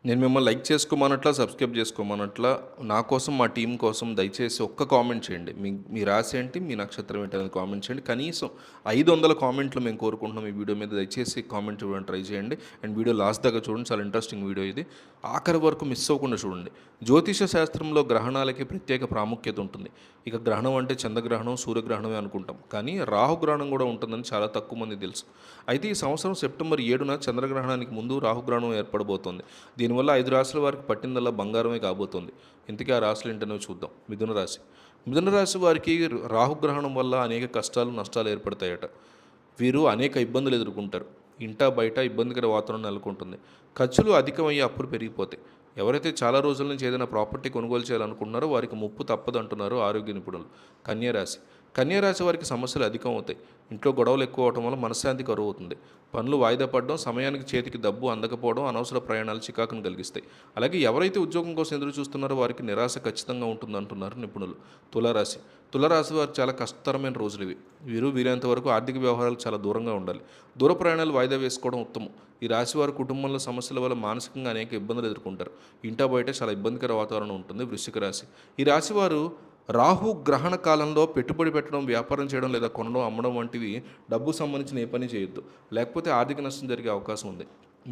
నేను మిమ్మల్ని like చేసుకోమనట్లా, subscribe చేసుకోమనట్లా. నా కోసం, మా టీమ్ కోసం దయచేసి ఒక్క కామెంట్ చేయండి. మీ రాశి ఏంటి? మీ నక్షత్రం ఏంటి? అనేది కామెంట్ చేయండి. కనీసం 500 కామెంట్లు మేము కోరుకుంటున్నాం ఈ వీడియో మీద. దయచేసి కామెంట్ ఇవ్వడానికి ట్రై చేయండి. అండ్ వీడియో లాస్ట్ దాకా చూడండి. చాలా ఇంట్రెస్టింగ్ వీడియో ఇది. ఆఖరి వరకు మిస్ అవ్వకుండా చూడండి. జ్యోతిష శాస్త్రంలో గ్రహణాలకి ప్రత్యేక ప్రాముఖ్యత ఉంటుంది. ఇక గ్రహణం అంటే చంద్రగ్రహణం, సూర్యగ్రహణమే అనుకుంటాం. కానీ రాహుగ్రహణం కూడా ఉంటుందని చాలా తక్కువ మంది తెలుసు. అయితే ఈ సంవత్సరం సెప్టెంబర్ 7న చంద్రగ్రహణానికి ముందు రాహుగ్రహణం ఏర్పడబోతోంది. దీనివల్ల 5 రాశుల వారికి పట్టిందల్లా బంగారమే కాబోతోంది. ఇంతకీ ఆ రాశులు ఏంటనో చూద్దాం. మిథున రాశి. మిథున రాశి వారికి రాహుగ్రహణం వల్ల అనేక కష్టాలు, నష్టాలు ఏర్పడతాయట. వీరు అనేక ఇబ్బందులు ఎదుర్కొంటారు. ఇంటా బయట ఇబ్బందికర వాతావరణం నెలకొంటుంది. ఖర్చులు అధికమయ్యే అప్పులు పెరిగిపోతాయి. ఎవరైతే చాలా రోజుల నుంచి ఏదైనా ప్రాపర్టీ కొనుగోలు చేయాలనుకుంటున్నారో వారికి ముప్పు తప్పదు అంటున్నారు ఆరోగ్య నిపుణులు. కన్యారాశి. కన్యారాశి వారికి సమస్యలు అధికం అవుతాయి. ఇంట్లో గొడవలు ఎక్కువ అవడం వల్ల మనశ్శాంతి కరువు అవుతుంది. పనులు వాయిదా పడడం, సమయానికి చేతికి డబ్బు అందకపోవడం, అనవసర ప్రయాణాలు చికాకును కలిగిస్తాయి. అలాగే ఎవరైతే ఉద్యోగం కోసం ఎదురు చూస్తున్నారో వారికి నిరాశ ఖచ్చితంగా ఉంటుందంటున్నారు నిపుణులు. తులారాశి. తులారాశి వారు చాలా కష్టతరమైన రోజులు ఇవి. వీరు వీలైనంత వరకు ఆర్థిక వ్యవహారాలకు చాలా దూరంగా ఉండాలి. దూర ప్రయాణాలు వాయిదా వేసుకోవడం ఉత్తమం. ఈ రాశి వారు కుటుంబంలో సమస్యల వల్ల మానసికంగా అనేక ఇబ్బందులు ఎదుర్కొంటారు. ఇంటా బయట చాలా ఇబ్బందికర వాతావరణం ఉంటుంది. వృశ్చిక రాశి. ఈ రాశి వారు రాహు గ్రహణ కాలంలో పెట్టుబడి పెట్టడం, వ్యాపారం చేయడం లేదా కొనడం, అమ్మడం వంటివి డబ్బు సంబంధించిన ఏ పని చేయొద్దు. లేకపోతే ఆర్థిక నష్టం జరిగే అవకాశం ఉంది.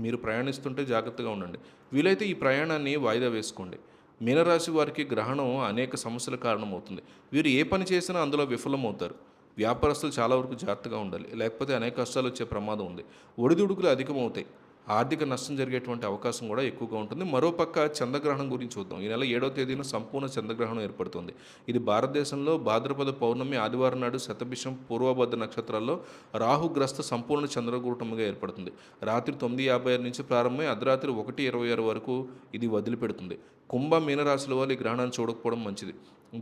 మీరు ప్రయాణిస్తుంటే జాగ్రత్తగా ఉండండి. వీలైతే ఈ ప్రయాణాన్ని వాయిదా వేసుకోండి. మీనరాశి వారికి గ్రహణం అనేక సమస్యల కారణమవుతుంది. వీరు ఏ పని చేసినా అందులో విఫలమవుతారు. వ్యాపారస్తులు చాలా వరకు జాగ్రత్తగా ఉండాలి. లేకపోతే అనేక కష్టాలు వచ్చే ప్రమాదం ఉంది. ఒడిదుడుకులు అధికమవుతాయి. ఆర్థిక నష్టం జరిగేటువంటి అవకాశం కూడా ఎక్కువగా ఉంటుంది. మరోపక్క చంద్రగ్రహణం గురించి చూద్దాం. ఈ నెల 7వ తేదీన సంపూర్ణ చంద్రగ్రహణం ఏర్పడుతుంది. ఇది భారతదేశంలో భాద్రపద పౌర్ణమి ఆదివారం నాడు శతభిషం పూర్వభద్ర నక్షత్రాల్లో రాహుగ్రస్త సంపూర్ణ చంద్రకూటముగా ఏర్పడుతుంది. రాత్రి 9:56 నుంచి ప్రారంభమై అర్ధరాత్రి 1:26 వరకు ఇది వదిలిపెడుతుంది. కుంభ మీనరాశుల వాళ్ళు ఈ గ్రహణాన్ని చూడకపోవడం మంచిది.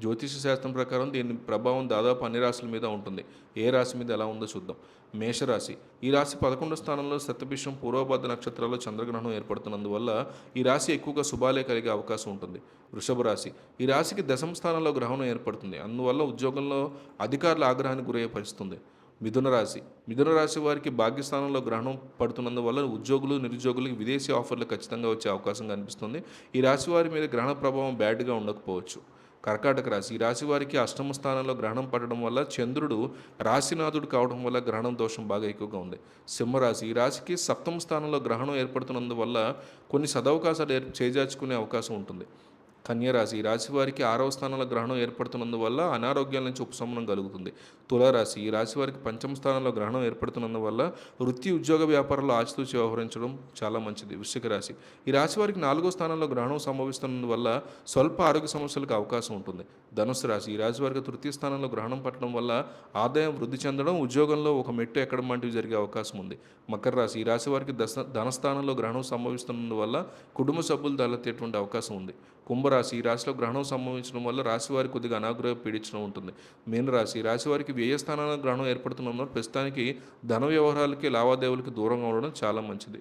జ్యోతిష శాస్త్రం ప్రకారం దీని ప్రభావం దాదాపు అన్ని రాశుల మీద ఉంటుంది. ఏ రాశి మీద ఎలా ఉందో చూద్దాం. మేషరాశి. ఈ రాశి 11వ స్థానంలో శతభిషం పూర్వభద్ర నక్షత్రాల్లో చంద్రగ్రహణం ఏర్పడుతున్నందువల్ల ఈ రాశి ఎక్కువగా శుభాలే కలిగే అవకాశం ఉంటుంది. వృషభ రాశి. ఈ రాశికి దశమ స్థానంలో గ్రహణం ఏర్పడుతుంది. అందువల్ల ఉద్యోగంలో అధికారుల ఆగ్రహానికి గురయ్యే పరిస్థితి ఉంది. మిథున రాశి. మిథున రాశి వారికి భాగ్యస్థానంలో గ్రహణం పడుతున్నందువల్ల ఉద్యోగులు, నిరుద్యోగులకు విదేశీ ఆఫర్లు ఖచ్చితంగా వచ్చే అవకాశం కనిపిస్తుంది. ఈ రాశి వారి మీద గ్రహణ ప్రభావం బ్యాడ్గా ఉండకపోవచ్చు. కర్కాటక రాశి. ఈ రాశి వారికి అష్టమ స్థానంలో గ్రహణం పడడం వల్ల చంద్రుడు రాశినాథుడు కావడం వల్ల గ్రహణం దోషం బాగా ఎక్కువగా ఉంది. సింహరాశి. ఈ రాశికి సప్తమ స్థానంలో గ్రహణం ఏర్పడుతున్నందువల్ల కొన్ని సదవకాశాలు చేజార్చుకునే అవకాశం ఉంటుంది. కన్యరాశి. ఈ రాశి వారికి 6వ స్థానంలో గ్రహణం ఏర్పడుతున్నందువల్ల అనారోగ్యాల నుంచి ఉపశమనం కలుగుతుంది. తులారాశి. ఈ రాశి వారికి 5వ స్థానంలో గ్రహణం ఏర్పడుతున్నందువల్ల వృత్తి, ఉద్యోగ వ్యాపారాల్లో ఆచితూచి వ్యవహరించడం చాలా మంచిది. వృశ్చిక రాశి. ఈ రాశి వారికి 4వ స్థానంలో గ్రహణం సంభవిస్తున్నందువల్ల స్వల్ప ఆరోగ్య సమస్యలకు అవకాశం ఉంటుంది. ధనుసు రాశి. ఈ రాశి వారికి తృతీయ స్థానంలో గ్రహణం పట్టడం వల్ల ఆదాయం వృద్ధి చెందడం, ఉద్యోగంలో ఒక మెట్టు ఎక్కడం వంటివి జరిగే అవకాశం ఉంది. మకర రాశి. ఈ రాశి వారికి ధనస్థానంలో గ్రహణం సంభవిస్తున్నందువల్ల కుటుంబ సభ్యులు తలెత్తేటువంటి అవకాశం ఉంది. కుంభరాశి. ఈ రాశిలో గ్రహణం సంభవించడం వల్ల రాశి వారికి కొద్దిగా అనాగ్రహ పీడించడం ఉంటుంది. మీనరాశి. ఈ రాశి వారికి వ్యయ స్థానాల్లో గ్రహణం ఏర్పడుతున్న ప్రస్తుతానికి ధన వ్యవహారాలకి, లావాదేవీలకి దూరంగా ఉండడం చాలా మంచిది.